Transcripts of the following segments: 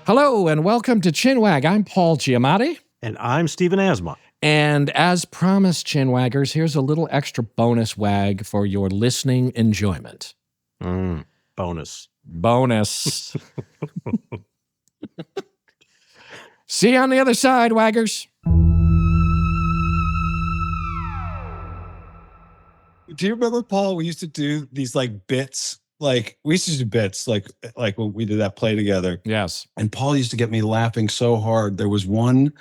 Hello and welcome to Chinwag. I'm Paul Giamatti. And I'm Stephen Asma. And as promised, Chinwaggers, here's a little extra bonus wag for your listening enjoyment. Bonus. Bonus. See you on the other side, waggers. Do you remember, Paul, we used to do these like bits? Like we used to do bits like when we did that play together. Yes. And Paul used to get me laughing so hard. There was one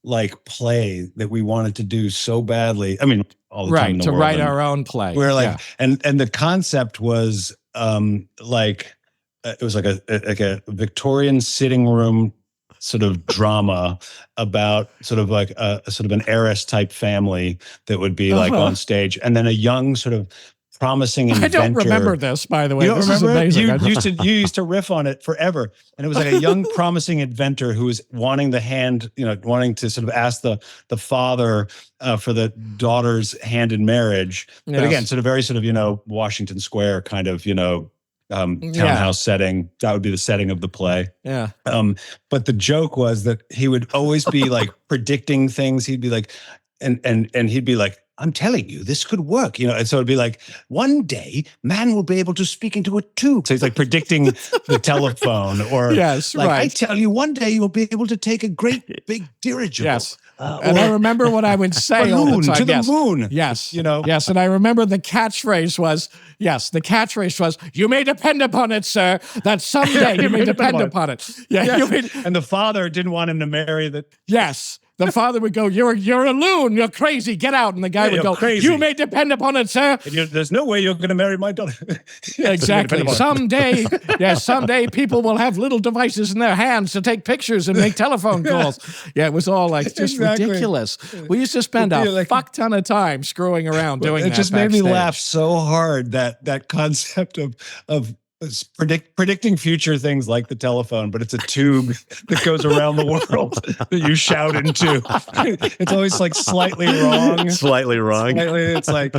like play that we wanted to do so badly. I mean, all the time in the world. Right, to write our own play. We're like, and the concept was like it was like a Victorian sitting room sort of drama about sort of like a sort of an heiress type family that would be like on stage, and then a young sort of promising inventor. I don't remember this, by the way. You don't this remember is amazing. You used to riff on it forever, and it was like a young promising inventor who was wanting the hand, wanting to sort of ask the father for the daughter's hand in marriage. But again, sort of very sort of Washington Square kind of townhouse setting. That would be the setting of the play. Yeah. But the joke was that he would always be like predicting things. He'd be like, and he'd be like, I'm telling you, this could work, and so it'd be like, one day, man will be able to speak into a tube. So he's like predicting the telephone, or I tell you, one day you'll be able to take a great big dirigible. Yes. And I remember what I would say all the time. To the moon. Yes. Yes. And I remember the catchphrase was, you may depend upon it, sir, that someday you may depend upon it. Yeah. Yes. And the father didn't want him to marry the... Yes. The father would go, you're a loon, you're crazy, get out. And the guy would go, crazy. You may depend upon it, sir. There's no way you're going to marry my daughter. Exactly. Someday people will have little devices in their hands to take pictures and make telephone calls. Yeah, it was all like just ridiculous. We used to spend a fuck ton of time screwing around doing that. It just made me laugh so hard, that concept of predicting future things like the telephone, but it's a tube that goes around the world that you shout into. It's always like slightly wrong. It's like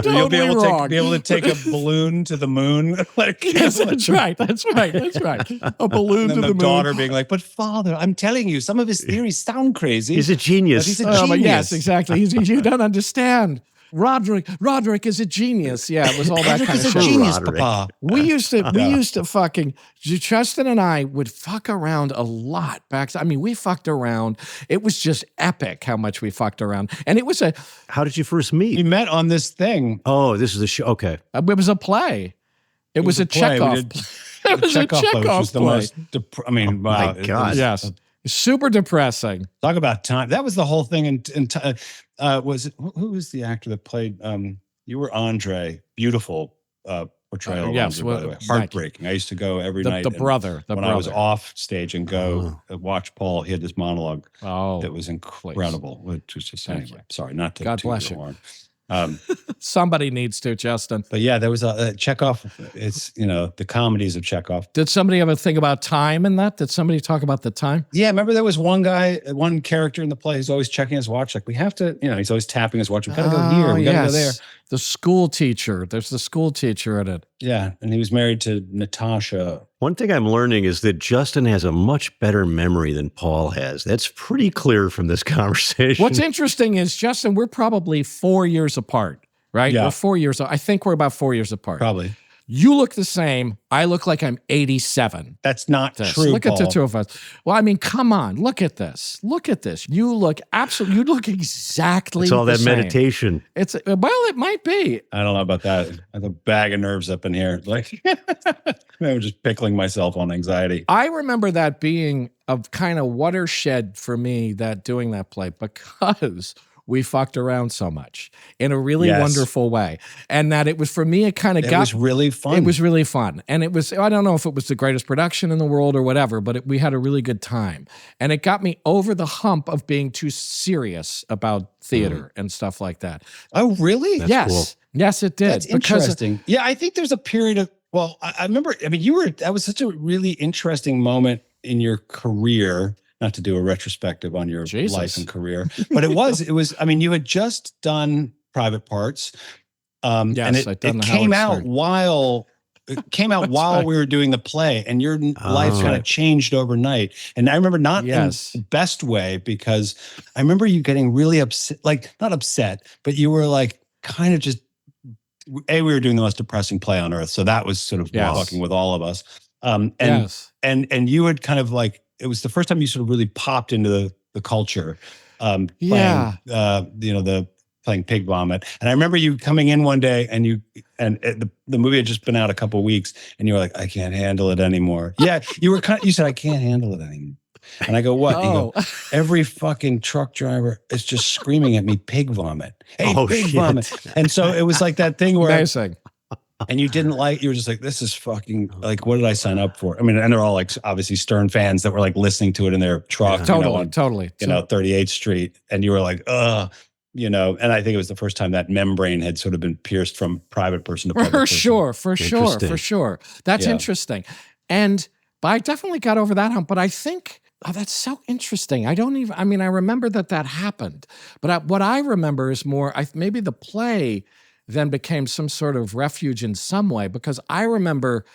you'll be able to take a balloon to the moon. Yes, that's right. A balloon to the moon. The daughter being like, "But father, I'm telling you, some of his theories sound crazy. He's a genius." But he's a genius. But yes, exactly. You don't understand. Roderick is a genius. Yeah, it was all that kind of shit. Roderick is a genius, Papa. We used to fucking, Justin and I would fuck around a lot back. I mean, we fucked around. It was just epic how much we fucked around. And it was How did you first meet? We met on this thing. Oh, this is a show. Okay. It was a play. It was a Chekhov play. It was a Chekhov play. Wow. My God. Yes. Super depressing. Talk about time. That was the whole thing. Was it, who was the actor that played? You were Andre. Beautiful portrayal. Yes, by the way. Heartbreaking. I used to go every night. I was off stage and go watch Paul. He had this monologue that was incredible. Which was just anyway. Sorry, not to. God bless you. Somebody needs to, Justin. But yeah, there was a Chekhov. It's the comedies of Chekhov. Did somebody ever think about time in that? Did somebody talk about the time? Yeah, remember there was one character in the play who's always checking his watch. Like we have to, he's always tapping his watch. We gotta go here. We gotta go there. The school teacher. There's the school teacher in it. Yeah, and he was married to Natasha. One thing I'm learning is that Justin has a much better memory than Paul has. That's pretty clear from this conversation. What's interesting is, Justin, we're probably 4 years apart, right? Yeah. We're 4 years. I think we're about 4 years apart. Probably. You look the same. I look like I'm 87. That's not true, Look Paul. at the two of us. Well, I mean, come on. Look at this. You look exactly It's all the that same. meditation. It might be. I don't know about that. I have a bag of nerves up in here. Like, I'm just pickling myself on anxiety. I remember that being a kind of watershed for me, doing that play, because we fucked around so much in a really wonderful way. And that it was, for me, it was really fun. It was really fun. And it was, I don't know if it was the greatest production in the world or whatever, but we had a really good time. And it got me over the hump of being too serious about theater and stuff like that. Oh, really? Yes. Cool. Yes, it did. That's interesting. Yeah, I think there's a period of, I remember, that was such a really interesting moment in your career. Not to do a retrospective on your life and career, but it was, you had just done Private Parts. And it came out while it came out while we were doing the play, and your life kind of changed overnight. And I remember not in the best way, because I remember you getting really upset, like not upset, but you were like kind of just, we were doing the most depressing play on earth. So that was sort of fucking with all of us. And you would kind of like, it was the first time you sort of really popped into the culture, playing, playing Pig Vomit. And I remember you coming in one day and the movie had just been out a couple of weeks, and you were like, I can't handle it anymore. Yeah. You said, I can't handle it anymore. And I go, what? You go, every fucking truck driver is just screaming at me, pig vomit. Hey, pig vomit. And so it was like that thing where, amazing. And you didn't like, you were just like, this is fucking, like, what did I sign up for? I mean, and they're all like, obviously Stern fans that were like listening to it in their truck, totally. 38th Street. And you were like, and I think it was the first time that membrane had sort of been pierced from private person to private person. For sure. That's interesting. But I definitely got over that hump, but I think, that's so interesting. I remember that happened, but what I remember is more, maybe the play then became some sort of refuge in some way, because I remember,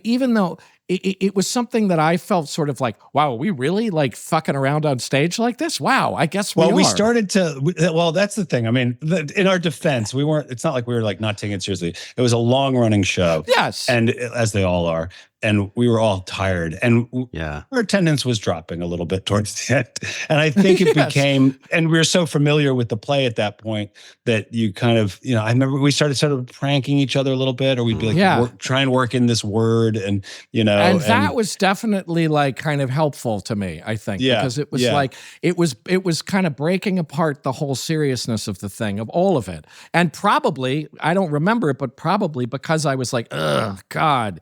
even though it was something that I felt sort of like, wow, are we really like fucking around on stage like this? Wow, I guess we are. We started to, that's the thing. I mean, in our defense, it's not like we were like not taking it seriously. It was a long running show. Yes. And as they all are. And we were all tired, and our attendance was dropping a little bit towards the end. And I think it became, and we were so familiar with the play at that point that you kind of, I remember we started sort of pranking each other a little bit, or we'd be like, try and work in this word, and and that was definitely like kind of helpful to me, I think, because it was like it was kind of breaking apart the whole seriousness of the thing, of all of it, and probably I don't remember it, but probably because I was like, ugh, God.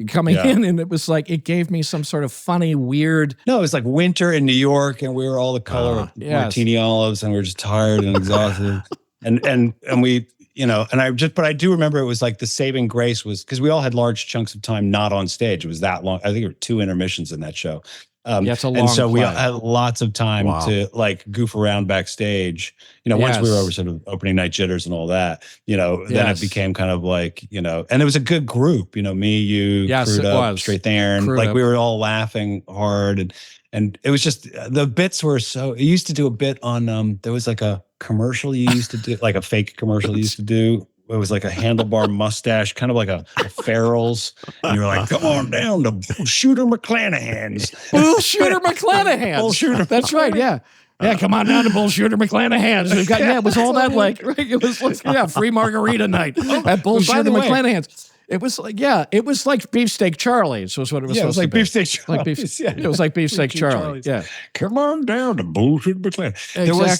Coming in, and it was like, it gave me some sort of funny, weird. No, it was like winter in New York, and we were all the color of martini olives, and we were just tired and exhausted. and we, but I do remember it was like the saving grace was because we all had large chunks of time not on stage. It was that long. I think there were 2 intermissions in that show. It's a long and so play. we had lots of time to like goof around backstage. Once we were over sort of opening night jitters and all that, then it became kind of like, and it was a good group, me, you, Cruda, Straight Aaron, like we were all laughing hard. And it was just, the bits were so, you used to do a bit on, there was like a commercial you used to do, like a fake commercial you used to do. It was like a handlebar mustache, kind of like a Farrell's. And you were like, come on down to Bull Shooter McClanahan's. Bull Shooter McClanahan's. Bull Shooter. That's right, yeah. Yeah, come on down to Bull Shooter McClanahan's. We've got, it was all that like, it was like, free margarita night at Bull Shooter McClanahan's. It was like, it was like Beefsteak Charlie's was what it was supposed to be. Beefsteak Charlie's. It was like Beefsteak Charlie's. Yeah. Come on down to Bullshit McClanahan. Exactly. There was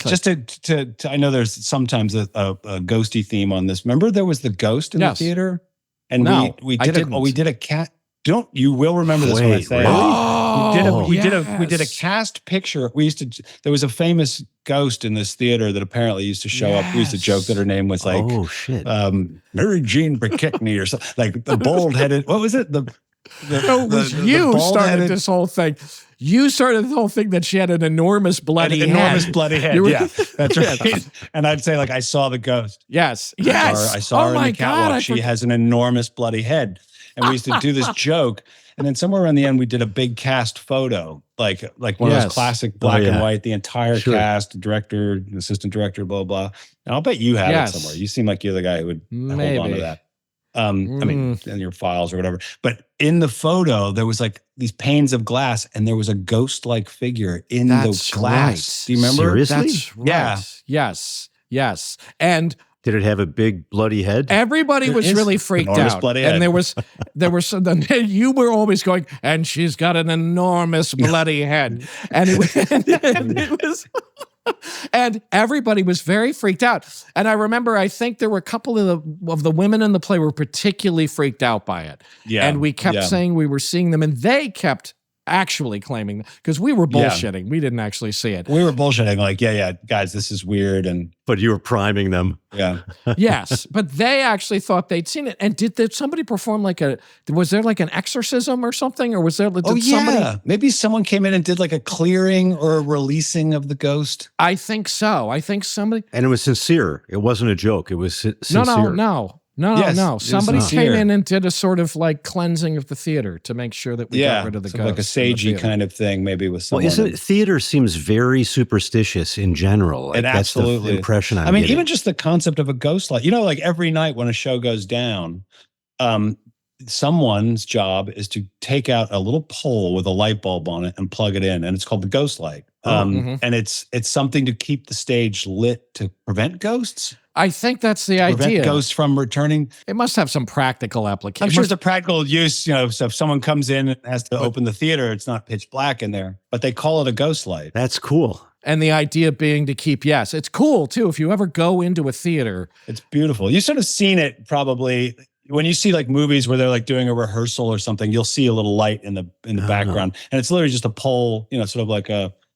just I know there's sometimes a ghosty theme on this. Remember there was the ghost in the theater? And we did a cat. You will remember this when I say it. We did a cast picture. There was a famous ghost in this theater that apparently used to show up. We used to joke that her name was like, Mary Jean Brickney or something, like the bald-headed, what was it? You started this whole thing. You started the whole thing that she had an enormous bloody head. Enormous bloody head, that's right. And I'd say like, I saw the ghost. Yes. I saw her in the catwalk. She has an enormous bloody head. And we used to do this joke. And then somewhere around the end, we did a big cast photo, like one of those classic black and white, the entire cast, director, assistant director, blah, blah. And I'll bet you have it somewhere. You seem like you're the guy who would hold on to that. In your files or whatever. But in the photo, there was like these panes of glass, and there was a ghost-like figure in the glass. Right. Do you remember? Seriously? That's right. Yeah. Yes. And did it have a big bloody head? Everybody was really freaked out. Bloody head. And there was you were always going, and she's got an enormous bloody head. And it was and everybody was very freaked out. And I remember, I think there were a couple of the women in the play were particularly freaked out by it. Yeah. And we kept saying we were seeing them, and they kept actually claiming, because we were bullshitting. We didn't actually see it. We were bullshitting, like, guys, this is weird. But you were priming them. Yeah. Yes. But they actually thought they'd seen it. And did somebody perform was there like an exorcism or something? Or was there, somebody? Maybe someone came in and did like a clearing or a releasing of the ghost. I think so. I think somebody. And it was sincere. It wasn't a joke. It was sincere. No. No. Somebody came in and did a sort of like cleansing of the theater to make sure that we got rid of the ghosts. Like a sagey kind of thing, maybe with someone. Well, theater seems very superstitious in general. Like, that's the impression I'm getting. Even just the concept of a ghost light. Like every night when a show goes down, someone's job is to take out a little pole with a light bulb on it and plug it in, and it's called the ghost light. And it's something to keep the stage lit to prevent ghosts. I think that's the idea. Prevent ghosts from returning. It must have some practical application. I'm sure it's a practical use, so if someone comes in and has to open the theater, it's not pitch black in there, but they call it a ghost light. That's cool. And the idea being to keep, it's cool too. If you ever go into a theater. It's beautiful. You've sort of seen it probably when you see like movies where they're like doing a rehearsal or something, you'll see a little light in the background. And it's literally just a pole, sort of like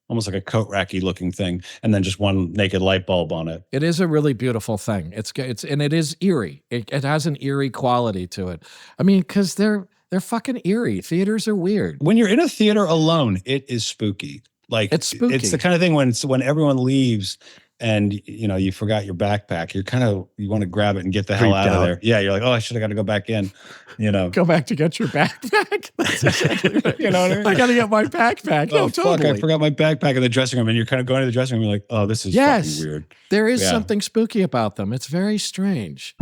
almost like a coat racky looking thing, and then just one naked light bulb on it. It is a really beautiful thing. It's and it is eerie. It has an eerie quality to it. I mean, because they're fucking eerie. Theaters are weird. When you're in a theater alone, it is spooky. Like it's spooky. It's the kind of thing when everyone leaves and you forgot your backpack, you want to grab it and get the hell out of there. Yeah, you're like, oh, I should have got to go back in. Go back to get your backpack. That's exactly right. You know what I mean? I got to get my backpack. Oh, fuck, I forgot my backpack in the dressing room. And you're kind of going to the dressing room, you're like, oh, this is fucking weird. There is something spooky about them. It's very strange.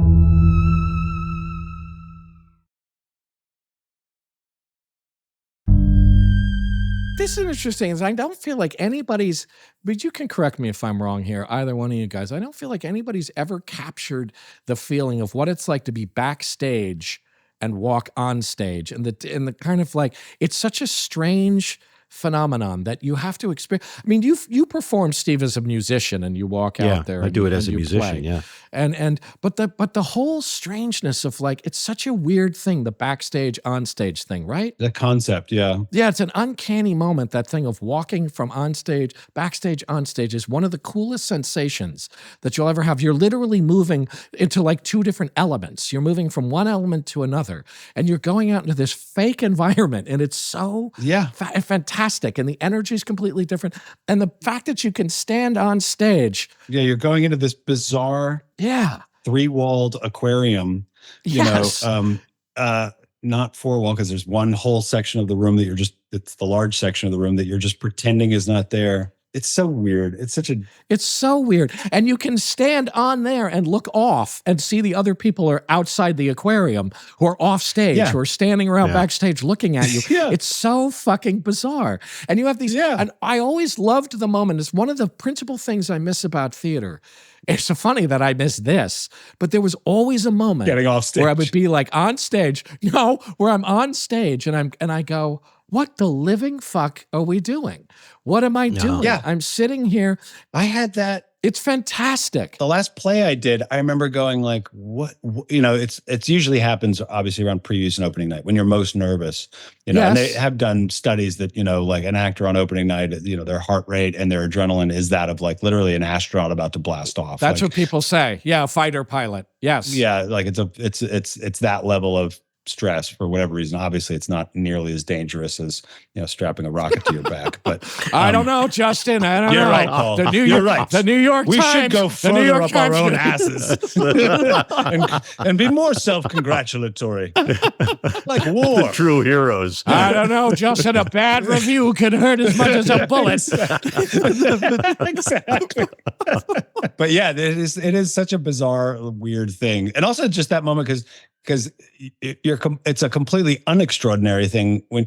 This is interesting. I don't feel like anybody's, but you can correct me if I'm wrong here, either one of you guys. I don't feel like anybody's ever captured the feeling of what it's like to be backstage and walk on stage. And the kind of like, it's such a strange phenomenon that you have to experience. I mean, you perform, Steve, as a musician, and you walk out there. I do it as a play. musician. Yeah, but the whole strangeness of like, it's such a weird thing, the backstage onstage thing, right? The concept, yeah, it's an uncanny moment. That thing of walking from backstage onstage is one of the coolest sensations that you'll ever have. You're literally moving into like two different elements. You're moving from one element to another, and you're going out into this fake environment, and it's so fantastic. And the energy is completely different. And the fact that you can stand on stage. Yeah, you're going into this bizarre, three-walled aquarium. Not four-wall, because there's one whole section of the room that it's the large section of the room that you're just pretending is not there. It's so weird. It's so weird. And you can stand on there and look off and see the other people are outside the aquarium who are off stage, who are standing around backstage looking at you. It's so fucking bizarre. And you have these, and I always loved the moment. It's one of the principal things I miss about theater. It's so funny that I missed this, but there was always a moment getting off stage where I would be like on stage, where I'm on stage and I go, what the living fuck are we doing? What am I doing? Yeah. I'm sitting here. I had that. It's fantastic. The last play I did, I remember going like, what it's usually happens obviously around previews and opening night when you're most nervous, and they have done studies that, like an actor on opening night, their heart rate and their adrenaline is that of like literally an astronaut about to blast off. That's what people say. Yeah. A fighter pilot. Yes. Yeah. Like it's that level of stress for whatever reason. Obviously, it's not nearly as dangerous as strapping a rocket to your back. But I don't know, Justin. I don't know. You're right, Paul. You're right. The New York we Times. We should go further up our own asses and be more self-congratulatory, like war. The true heroes. I don't know, Justin. A bad review can hurt as much as a bullet. Exactly. But yeah, it is such a bizarre, weird thing, and also just that moment because it's a completely unextraordinary thing when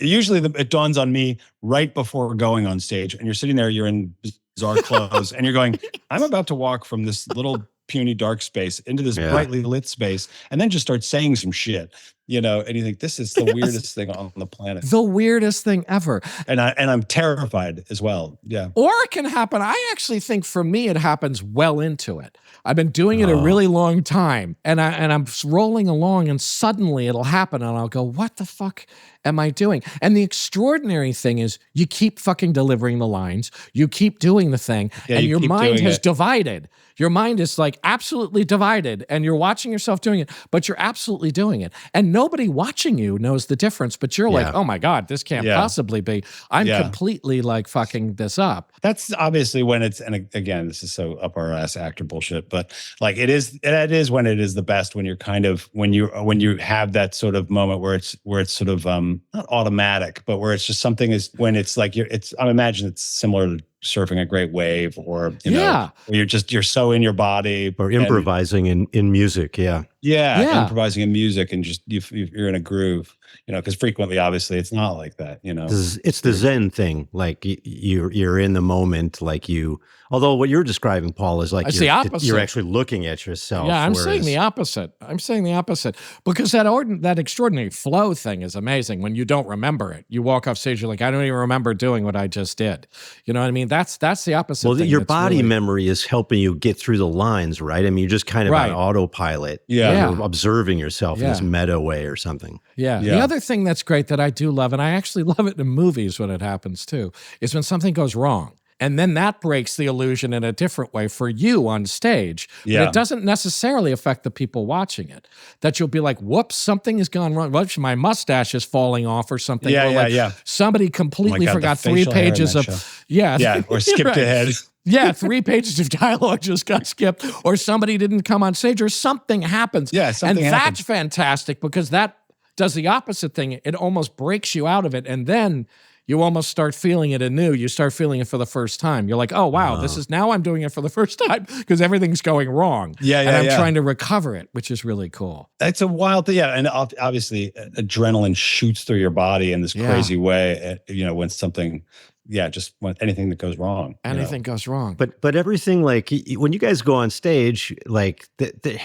usually it dawns on me right before going on stage, and you're sitting there, you're in bizarre clothes, and you're going, I'm about to walk from this little puny dark space into this brightly lit space, and then just start saying some shit, and you think this is the weirdest thing on the planet. The weirdest thing ever. And I'm terrified as well. Yeah. Or it can happen. I actually think for me, it happens well into it. I've been doing it a really long time, and I'm rolling along, and suddenly it'll happen, and I'll go, what the fuck am I doing? And the extraordinary thing is you keep fucking delivering the lines. You keep doing the thing. And your mind has divided. Your mind is like absolutely divided and you're watching yourself doing it, but you're absolutely doing it. And nobody watching you knows the difference, but you're like, oh my God, this can't possibly be. I'm completely like fucking this up. That's obviously when it's, and again, this is so up our ass actor bullshit, but like it is when it is the best, when you're kind of, when you have that sort of moment where it's sort of not automatic, but where it's just something is when it's like I imagine it's similar to surfing a great wave, or you know, where you're so in your body, or improvising in music. Improvising in music, and just you're in a groove, you know, because frequently obviously it's not like that, you know. It's the Zen thing, like you're in the moment, like although what you're describing, Paul, is like it's the opposite. You're actually looking at yourself. Yeah, I'm saying the opposite. Because that extraordinary flow thing is amazing. When you don't remember it, you walk off stage, you're like, I don't even remember doing what I just did. You know what I mean? That's the opposite. Well, thing. Your body memory is helping you get through the lines, right? I mean, you're just kind of on autopilot. You're observing yourself in this meta way or something. Yeah. The other thing that's great that I do love, and I actually love it in movies when it happens too, is when something goes wrong. And then that breaks the illusion in a different way for you on stage. But it doesn't necessarily affect the people watching it. That you'll be like, whoops, something has gone wrong. Well, my mustache is falling off or something. Somebody completely forgot 3 pages of... Or skipped ahead. 3 pages of dialogue just got skipped, or somebody didn't come on stage, or something happens. That's fantastic, because that does the opposite thing. It almost breaks you out of it, and then you almost start feeling it anew. You start feeling it for the first time. You're like, oh, wow, now I'm doing it for the first time because everything's going wrong. And I'm trying to recover it, which is really cool. It's a wild thing. Yeah, and obviously adrenaline shoots through your body in this crazy way, you know, when something... just when anything that goes wrong. Anything goes wrong. But everything, like when you guys go on stage, like the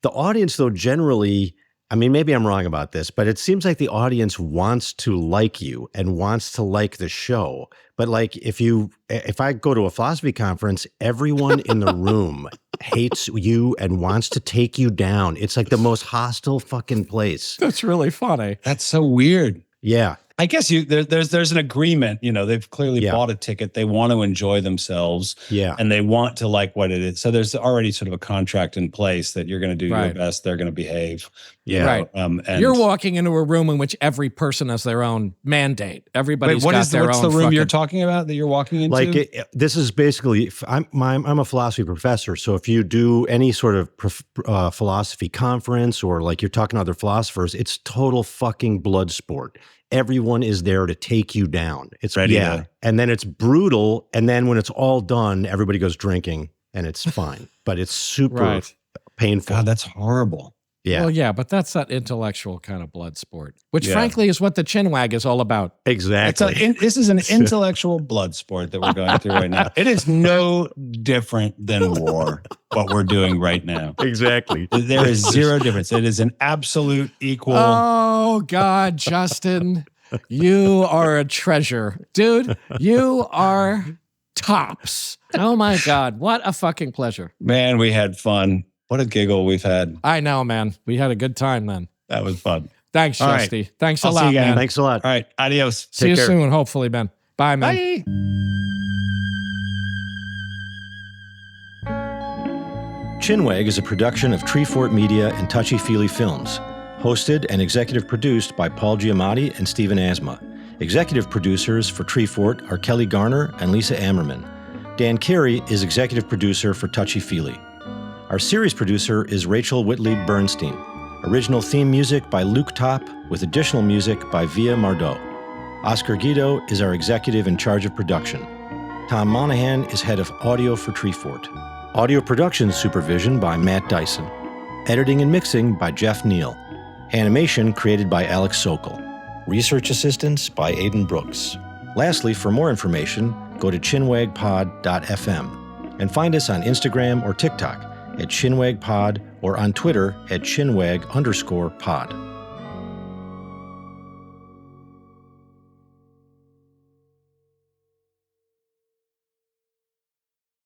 audience, though, generally, I mean, maybe I'm wrong about this, but it seems like the audience wants to like you and wants to like the show. But like if I go to a philosophy conference, everyone in the room hates you and wants to take you down. It's like the most hostile fucking place. That's really funny. That's so weird. Yeah. I guess there's an agreement, you know, they've clearly bought a ticket. They want to enjoy themselves. And they want to like what it is. So there's already sort of a contract in place that you're going to do your best. They're going to behave. And you're walking into a room in which every person has their own mandate. Everybody's got their own. What's the room you're talking about that you're walking into? Like this is basically, I'm a philosophy professor. So if you do any sort of philosophy conference, or like you're talking to other philosophers, it's total fucking blood sport. Everyone is there to take you down. It's ready. And then it's brutal. And then when it's all done, everybody goes drinking and it's fine. But it's super painful. God, that's horrible. Yeah. Well, yeah, but that's that intellectual kind of blood sport, which frankly is what the Chinwag is all about. Exactly. This is an intellectual blood sport that we're going through right now. It is no different than war, what we're doing right now. Exactly. There is zero difference. It is an absolute equal. Oh, God, Justin, you are a treasure. Dude, you are tops. Oh, my God. What a fucking pleasure. Man, we had fun. What a giggle we've had. I know, man. We had a good time then. That was fun. Thanks, Justy. Right. Thanks a lot, man. Thanks a lot. All right. Adios. See you soon, hopefully, Ben. Bye, man. Bye. Chinwag is a production of Treefort Media and Touchy Feely Films. Hosted and executive produced by Paul Giamatti and Stephen Asma. Executive producers for Treefort are Kelly Garner and Lisa Ammerman. Dan Carey is executive producer for Touchy Feely. Our series producer is Rachel Whitley Bernstein. Original theme music by Luke Top, with additional music by Via Mardot. Oscar Guido is our executive in charge of production. Tom Monahan is head of audio for Treefort. Audio production supervision by Matt Dyson. Editing and mixing by Jeff Neal. Animation created by Alex Sokol. Research assistance by Aidan Brooks. Lastly, for more information, go to chinwagpod.fm and find us on Instagram or TikTok at Chinwag Pod, or on Twitter at Chinwag_pod.